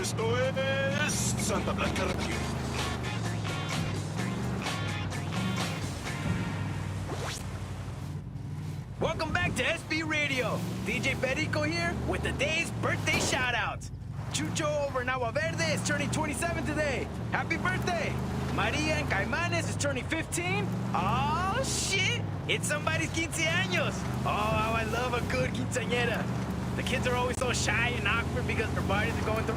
Esto es Santa Blanca Radio. Welcome back to SB Radio. DJ Perico here with the day's birthday shoutouts. Chucho over in Agua Verde is turning 27 today. Happy birthday! Maria in Caimanes is turning 15. Oh shit! It's somebody's quinceaños. Oh, how I love a good quinceañera. The kids are always so shy and awkward because their bodies are going through.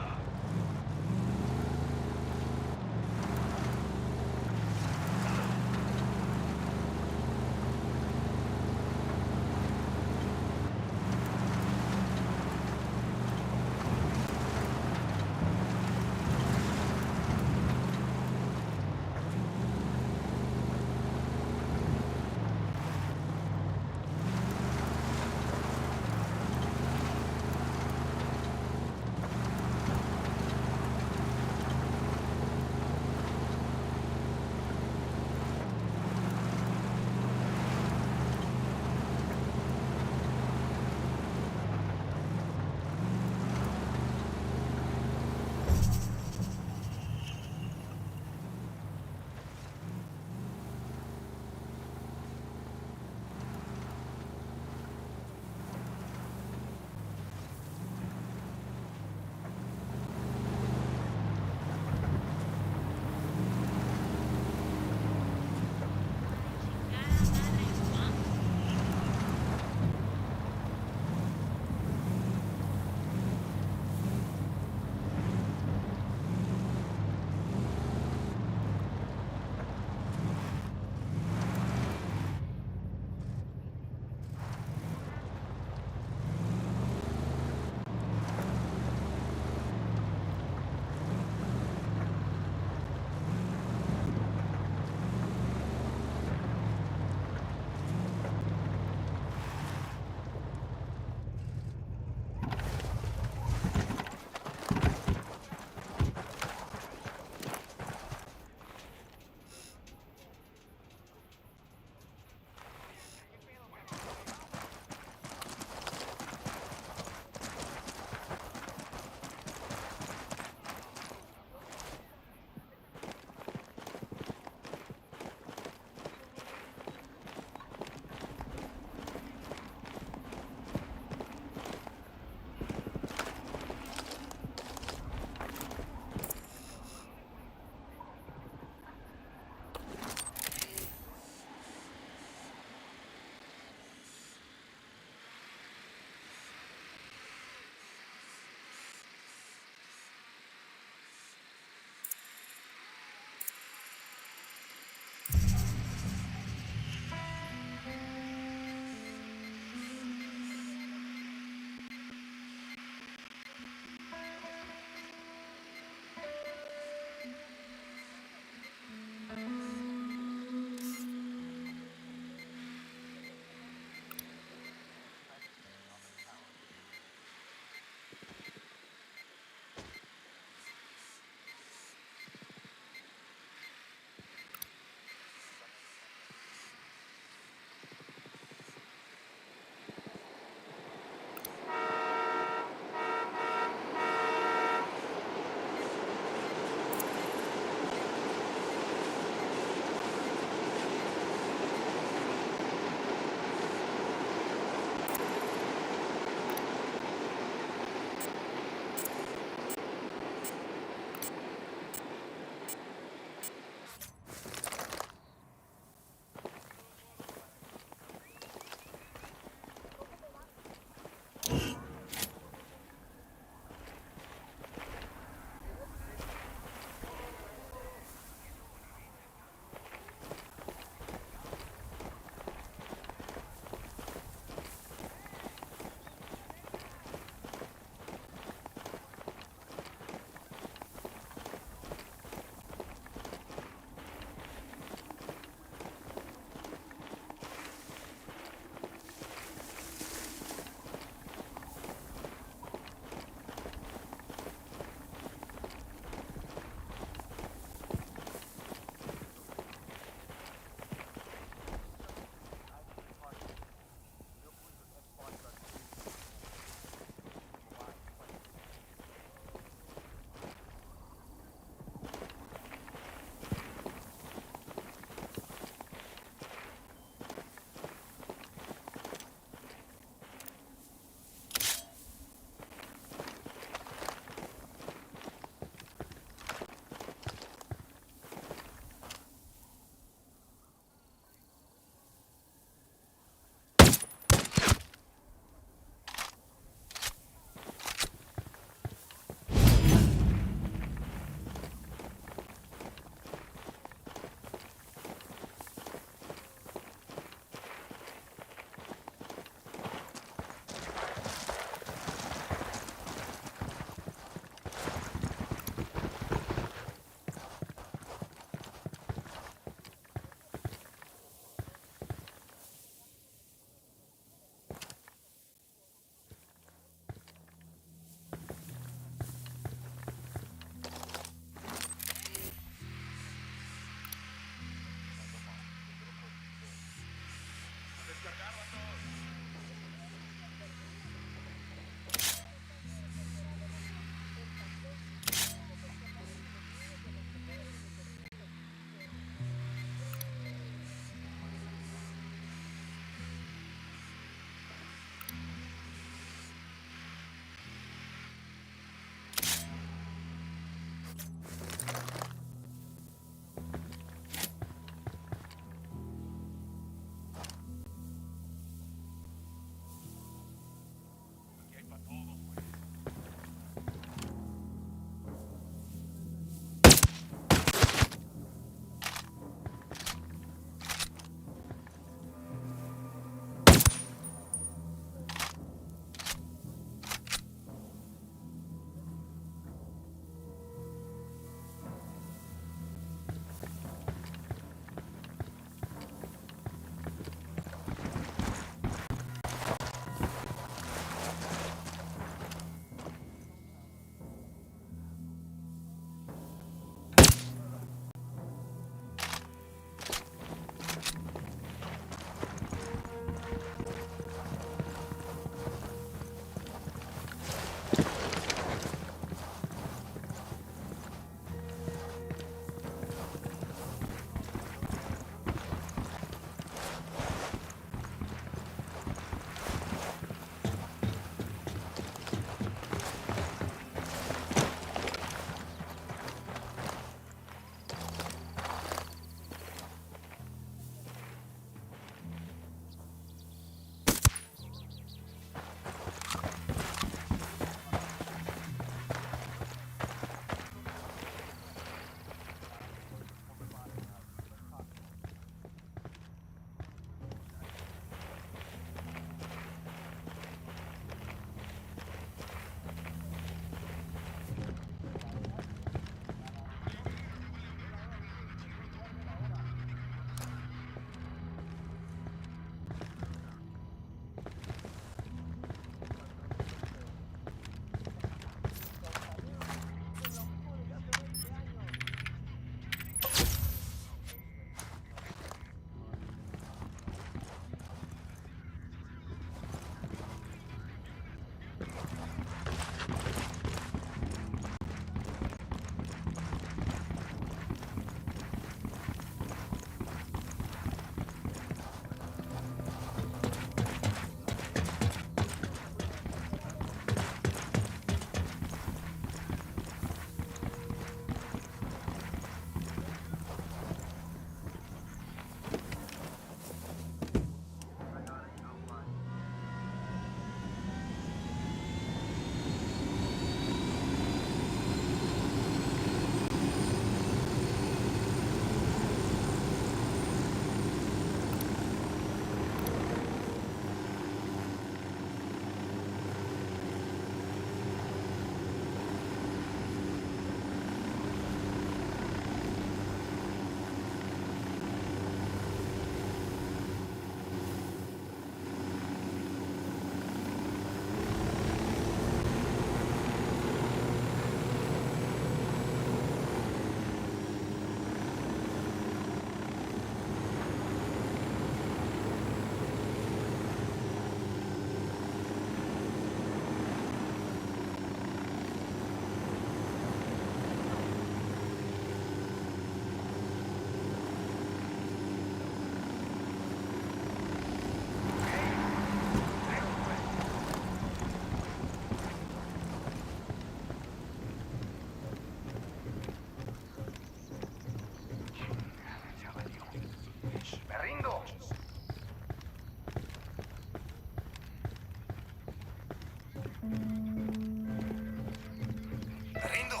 Me rindo.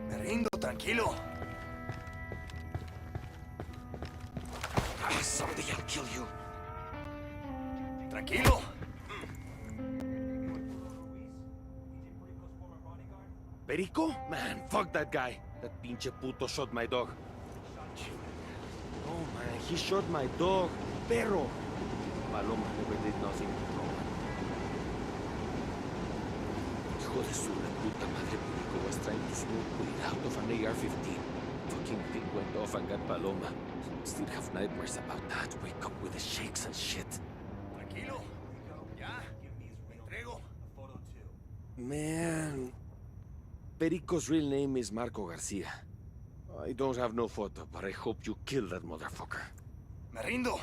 Me rindo, tranquilo. Somebody, I'll kill you. Tranquilo. Perico? Man, fuck that guy. That pinche puto shot my dog. Oh man, he shot my dog. Pero Paloma never did nothing wrong. Hijo de su puta madre, Perico was trying to smoke weed out of an AR-15. Fucking thing went off and got Paloma. Still have nightmares about that. Wake up with the shakes and shit. Tranquilo. Ya. Me entrego. Man. Perico's real name is Marco Garcia. I don't have no photo, but I hope you kill that motherfucker. Me rindo.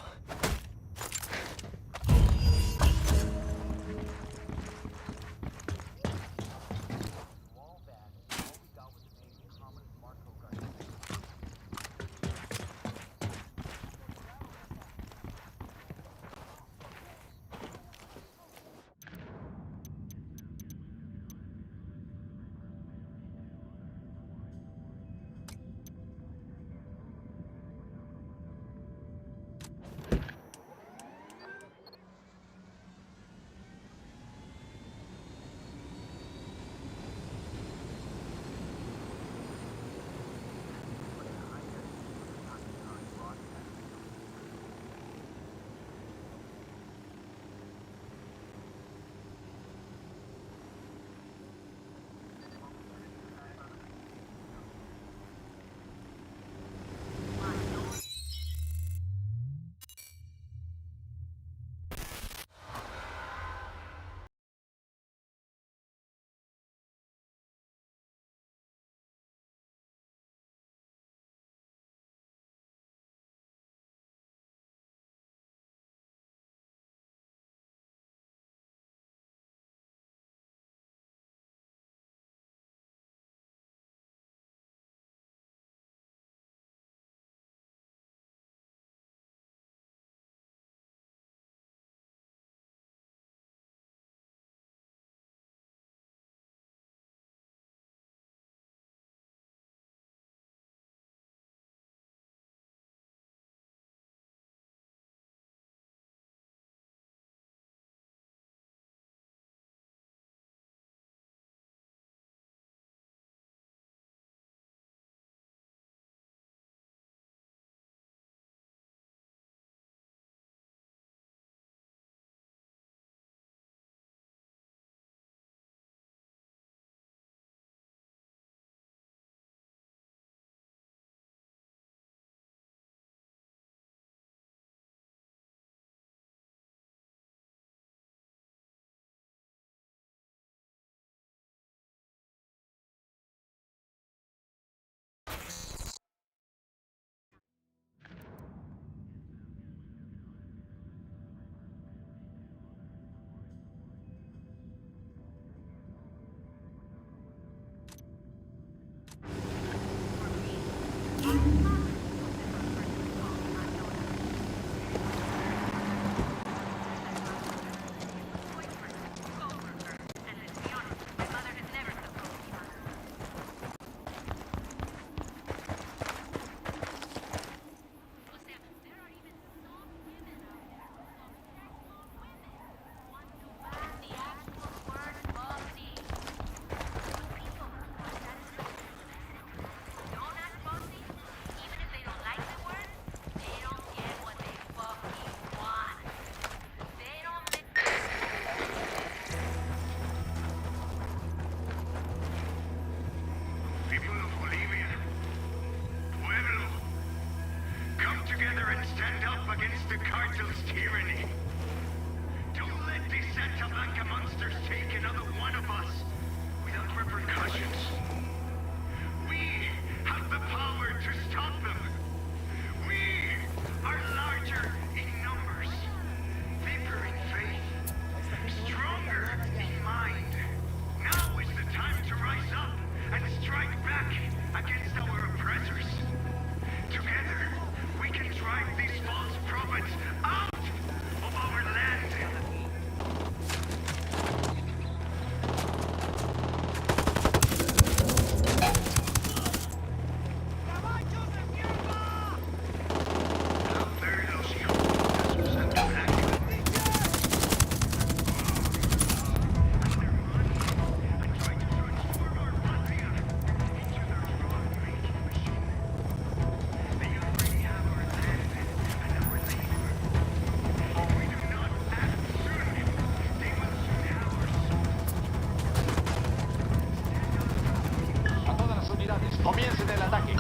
Comiencen el ataque.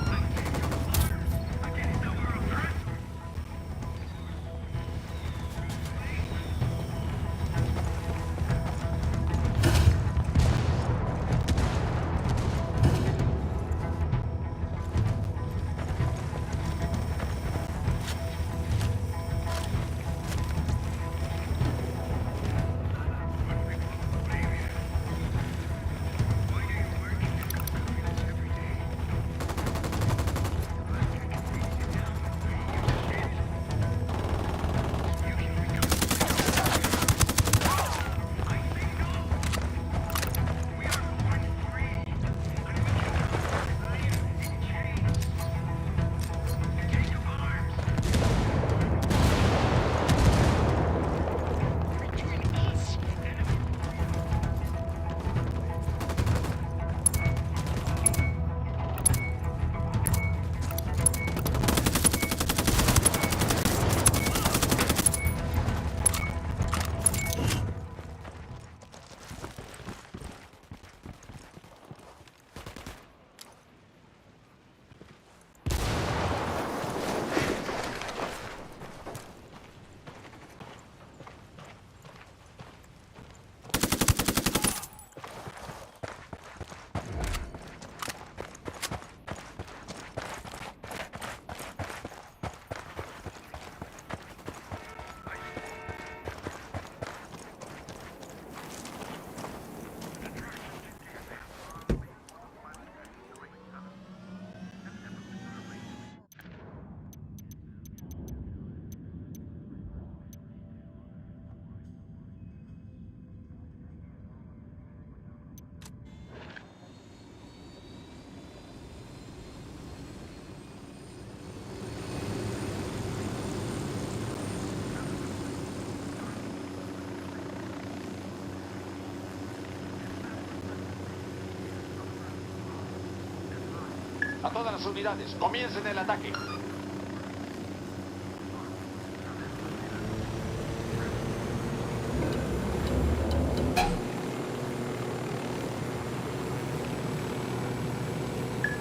A todas las unidades, comiencen el ataque.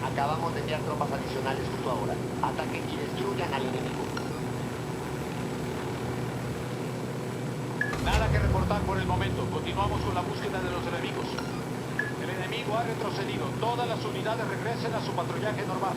Acabamos de enviar tropas adicionales justo ahora. Ataquen y destruyan al enemigo. Nada que reportar por el momento. Continuamos con la búsqueda de los enemigos. El enemigo ha retrocedido. Todas las unidades regresen a su patrullaje normal.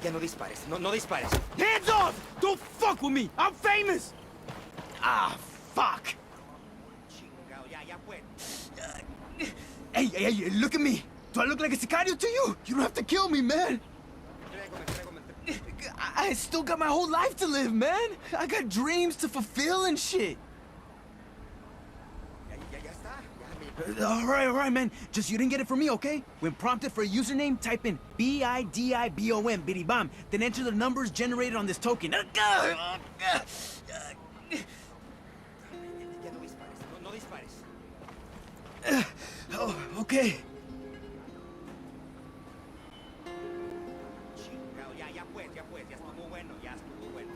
Ya no dispares, no dispares. Hands off! Don't fuck with me! I'm famous! Ah, fuck! Chingao, ya fue. Hey, look at me! Do I look like a sicario to you? You don't have to kill me, man! I still got my whole life to live, man! I got dreams to fulfill and shit! Ya está. All right, man. Just you didn't get it from me, okay? When prompted for a username, type in BIDIBOM, Bidibam, then enter the numbers generated on this token. Ya no dispares, no dispares. Oh, okay. Chingao, ya estuvo bueno, ya estuvo bueno.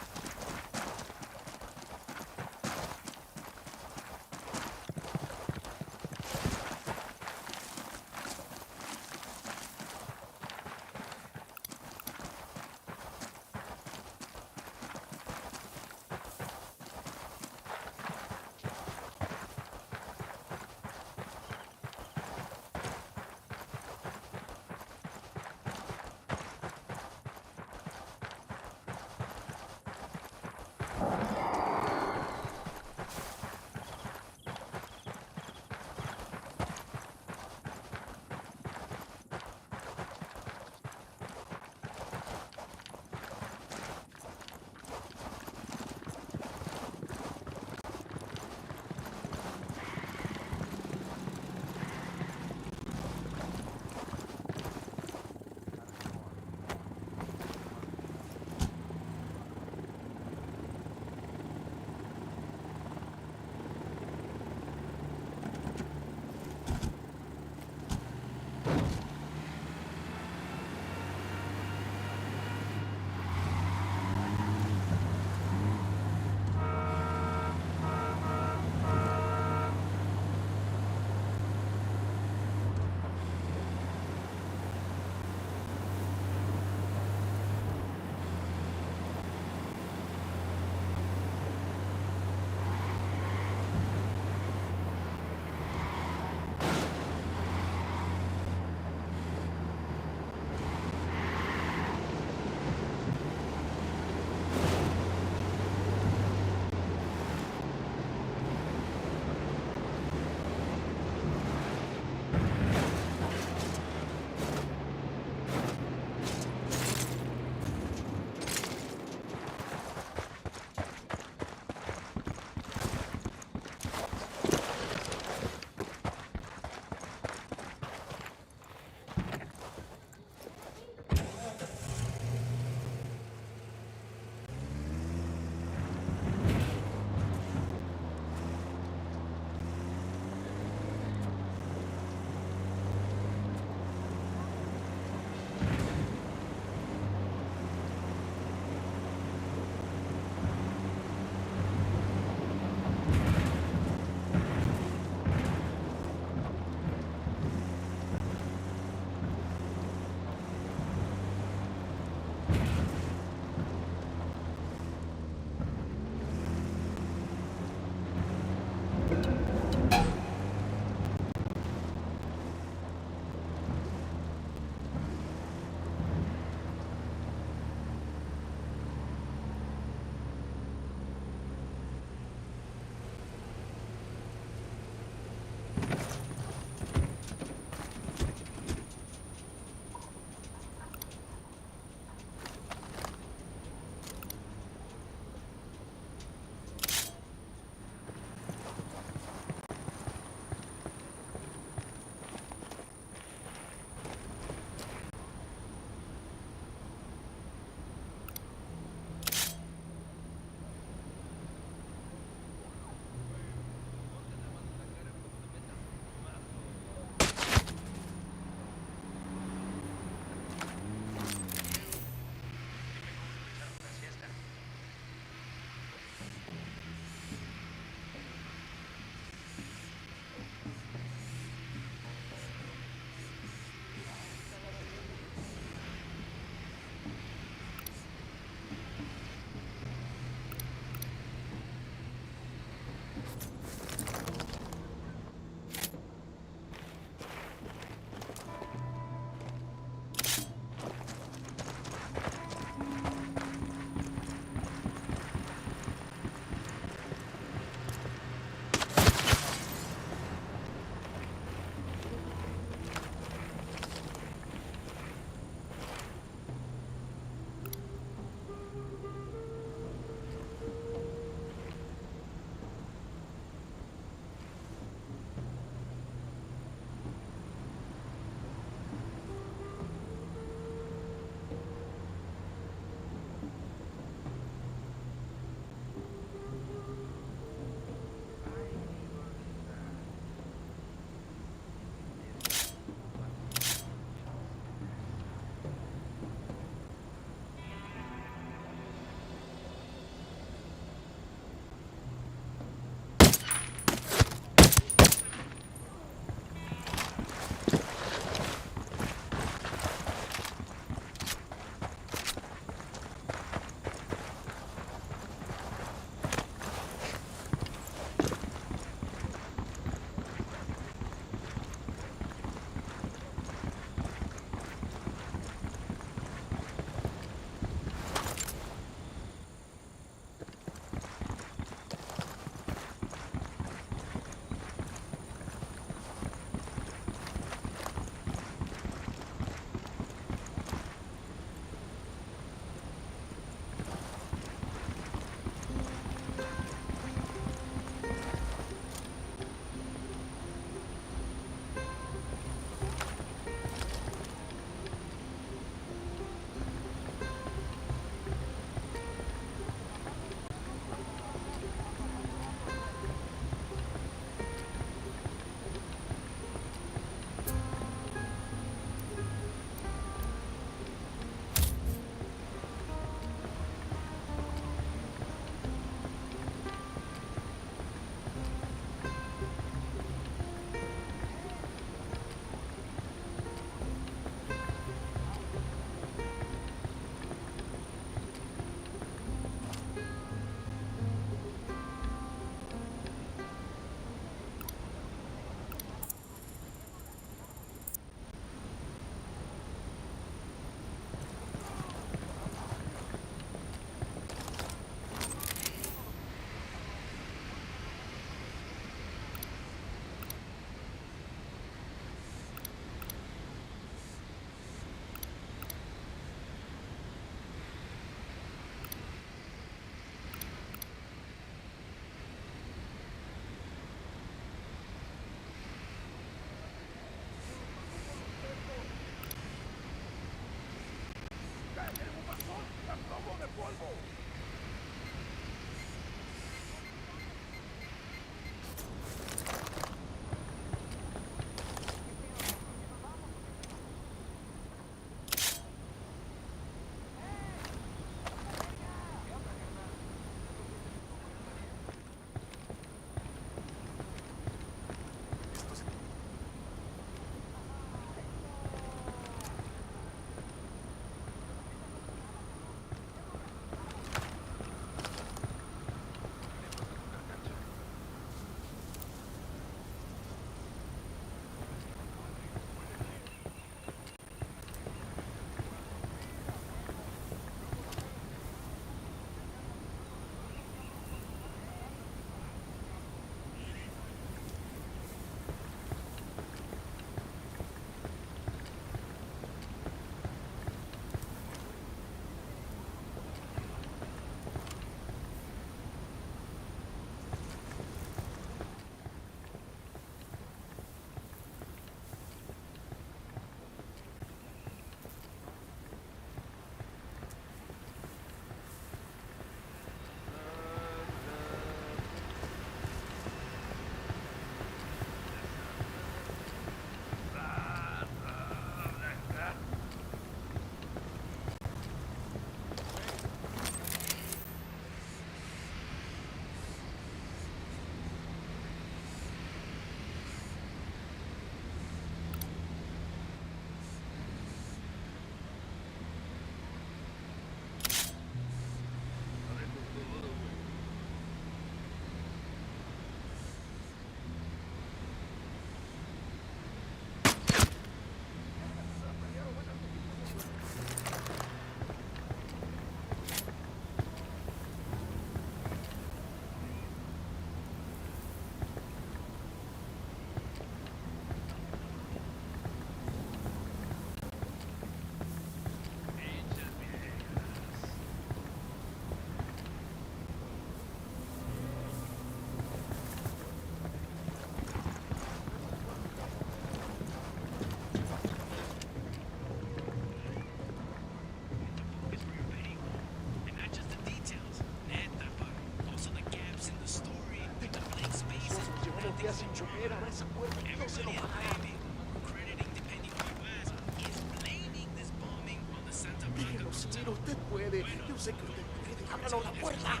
conducir, usted puede. Yo sé que usted puede. ¡Ábranos la puerta!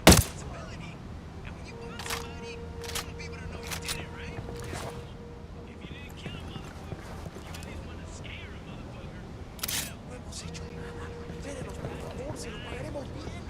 No hemos hecho nada. Libérenos, por favor, se lo pagaremos bien.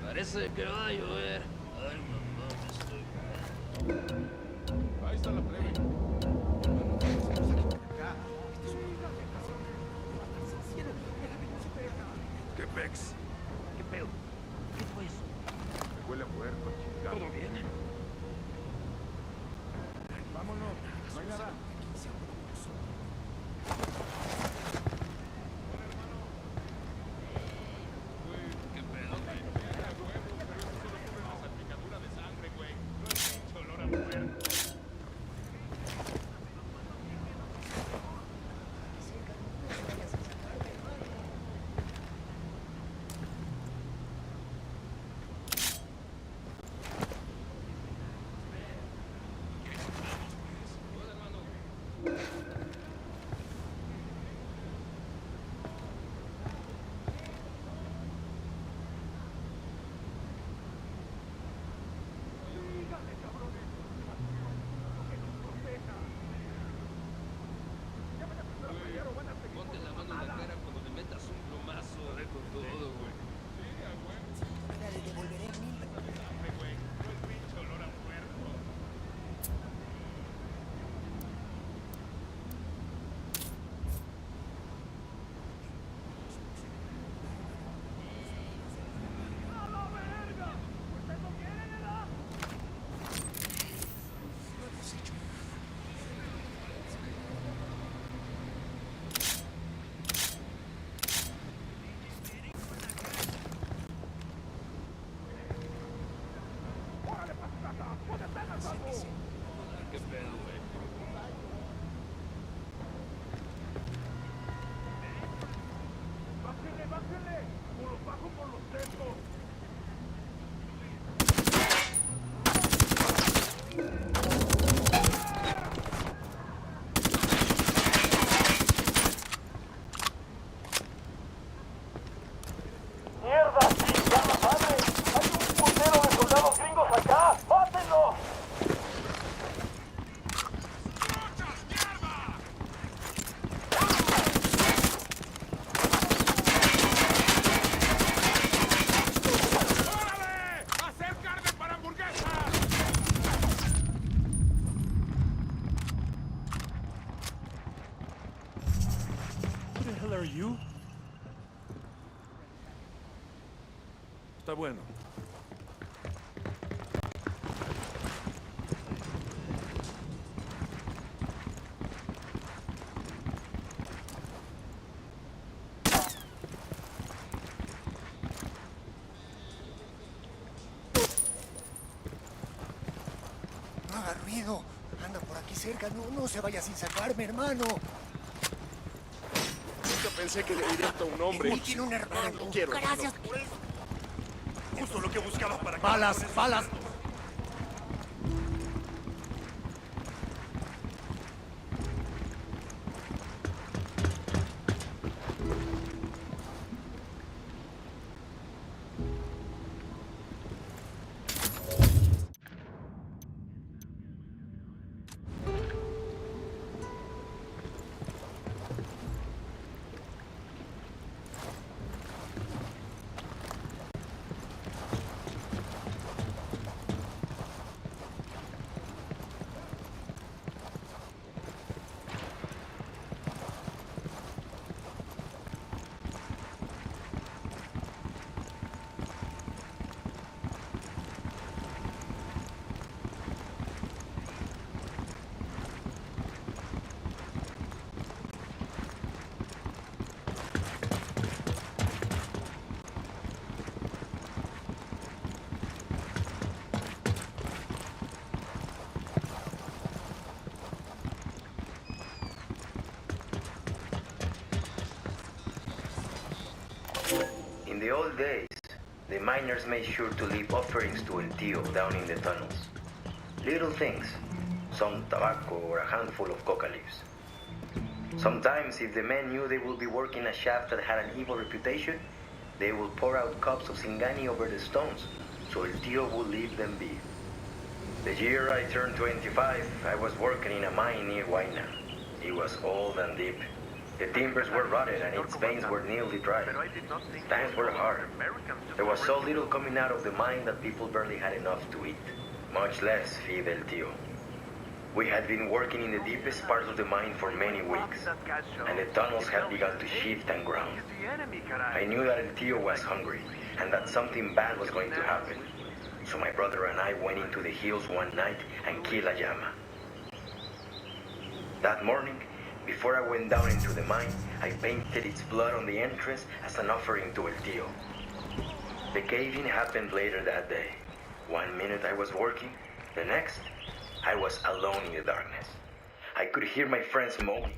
Parece que va a llover. Ay, mamá, me estoy muriendo. Ahí está la plebe. ¿Qué pex? ¿Qué pedo? ¿Qué fue eso? Huele a puerco, chingado. ¿Todo bien? Vámonos, no hay nada. ¿Qué pedo, güey? Salpicadura de sangre, güey. No es pinche olor a puerco. Ponte la mano en la cara cuando le metas un plomazo con todo, güey. ¿Qué pedo, güey? Está bueno. haga ruido. Anda por aquí cerca. No se vaya sin salvarme, hermano. Nunca pensé que le diría esto a un hombre. Él tiene un hermano. No quiero. Gracias. Justo lo que buscaba para Balas, balas. In the old days, the miners made sure to leave offerings to El Tío down in the tunnels. Little things, some tobacco or a handful of coca leaves. Sometimes, if the men knew they would be working a shaft that had an evil reputation, they would pour out cups of Singani over the stones, so El Tío would leave them be. The year I turned 25, I was working in a mine near Huayna. It was old and deep. The timbers were rotted and its veins were nearly dry. Times were hard. There was so little coming out of the mine that people barely had enough to eat, much less feed El Tío. We had been working in the deepest parts of the mine for many weeks, and the tunnels had begun to shift and ground. I knew that El Tío was hungry, and that something bad was going to happen. So my brother and I went into the hills one night and killed a llama. That morning, before I went down into the mine, I painted its blood on the entrance as an offering to El Tío. The cave-in happened later that day. 1 minute I was working, the next, I was alone in the darkness. I could hear my friends moaning